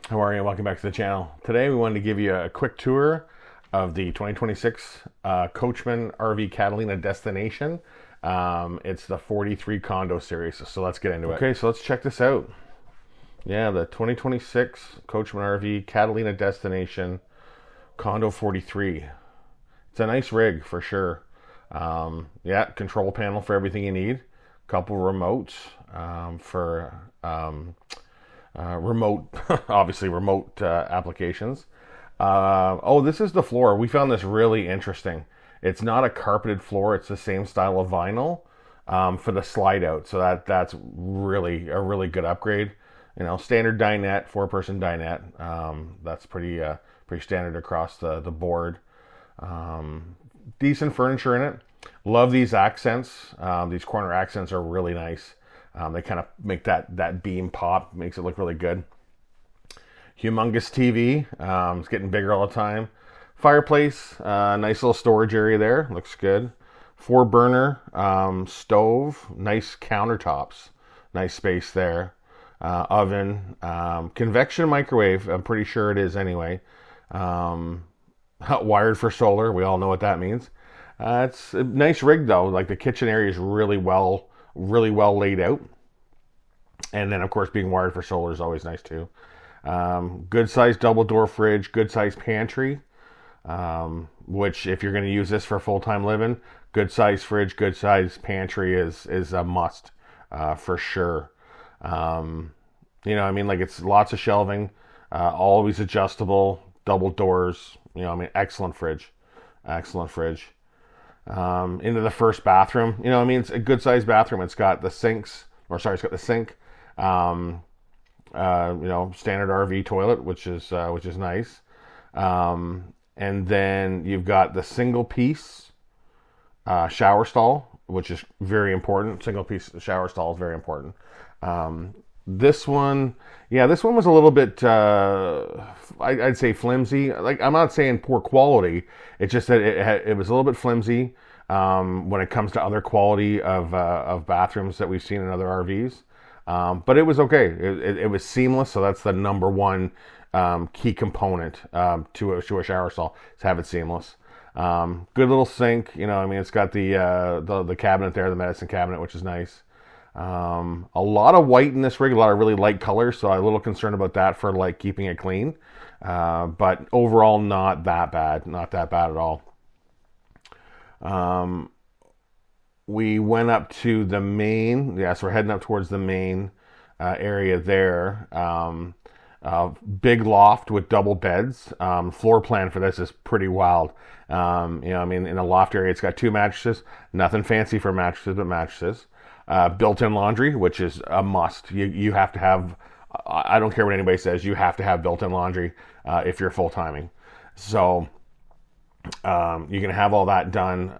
How are you? Welcome back to the channel. Today we wanted to give you a quick tour of the 2026 Coachman RV Catalina destination. It's the 43 condo series, so let's get into it. Okay, so let's check this out. Yeah, the 2026 Coachman RV Catalina destination Condo 43. It's a nice rig for sure. Yeah, control panel for everything you need. Couple remotes for remote, obviously remote applications. Oh, this is the floor. We found this really interesting. It's not a carpeted floor. It's the same style of vinyl for the slide out. So that's really a really good upgrade. You know, standard dinette, 4-person dinette. That's pretty standard across the board. Decent furniture in it. Love these accents. These corner accents are really nice. They kind of make that beam pop, makes it look really good. Humongous TV. It's getting bigger all the time. Fireplace, nice little storage area there. Looks good. 4-burner stove, nice countertops, nice space there. Oven, convection microwave. I'm pretty sure it is anyway. Wired for solar. We all know what that means. It's a nice rig though. Like the kitchen area is really well laid out. And then of course being wired for solar is always nice too. Good sized double door fridge, good sized pantry. Which if you're going to use this for full-time living, good sized fridge, good sized pantry is a must for sure. You know, I mean, like it's lots of shelving, always adjustable, double doors. You know, I mean, excellent fridge. Into the first bathroom. You know, I mean, it's a good sized bathroom. It's got the sinks, or sorry, it's got the sink. You know, standard RV toilet, which is nice. And then you've got the single piece shower stall, which is very important. Single piece shower stall is very important. This one was a little bit, I'd say flimsy. Like, I'm not saying poor quality. It's just that it was a little bit flimsy when it comes to other quality of bathrooms that we've seen in other RVs. But it was okay. It was seamless, so that's the number one key component to a shower stall, is have it seamless. Good little sink. You know, I mean, it's got the cabinet there, the medicine cabinet, which is nice. A lot of white in this rig, a lot of really light colors, so I'm a little concerned about that for like keeping it clean. But overall, not that bad at all. We went up to the main, so we're heading up towards the main area there. Big loft with double beds. Floor plan for this is pretty wild. You know, I mean, in the loft area, it's got 2 mattresses. Nothing fancy for mattresses, but mattresses. Built-in laundry, which is a must. You have to have, I don't care what anybody says, you have to have built-in laundry if you're full-timing. So you can have all that done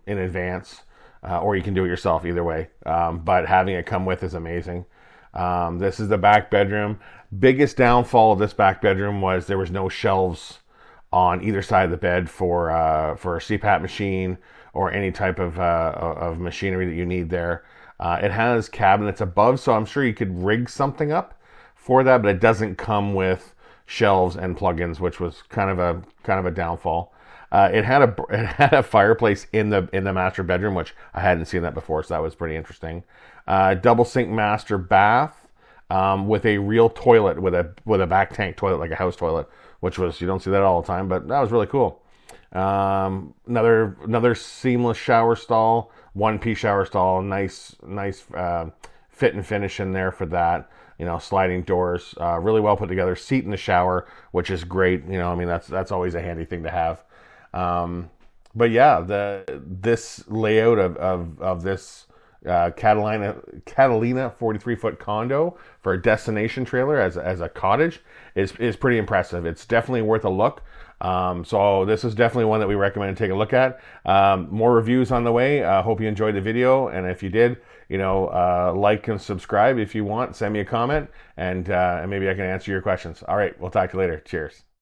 in advance, or you can do it yourself, either way. But having it come with is amazing. This is the back bedroom. Biggest downfall of this back bedroom was there was no shelves on either side of the bed for a CPAP machine or any type of machinery that you need there. It has cabinets above, so I'm sure you could rig something up for that, but it doesn't come with shelves and plugins, which was kind of a downfall. It had a fireplace in the master bedroom, which I hadn't seen that before, so that was pretty interesting. Double sink master bath with a real toilet with a back tank toilet, like a house toilet, which was, you don't see that all the time, but that was really cool. Another seamless shower stall, 1-piece shower stall, nice fit and finish in there for that. You know, sliding doors, really well put together. Seat in the shower, which is great. You know, I mean, that's always a handy thing to have. But yeah, this layout of this Catalina 43-foot condo for a destination trailer as a cottage is pretty impressive. It's definitely worth a look. So this is definitely one that we recommend take a look at. More reviews on the way. Hope you enjoyed the video, and if you did, you know, like and subscribe if you want. Send me a comment, and maybe I can answer your questions. All right, we'll talk to you later. Cheers.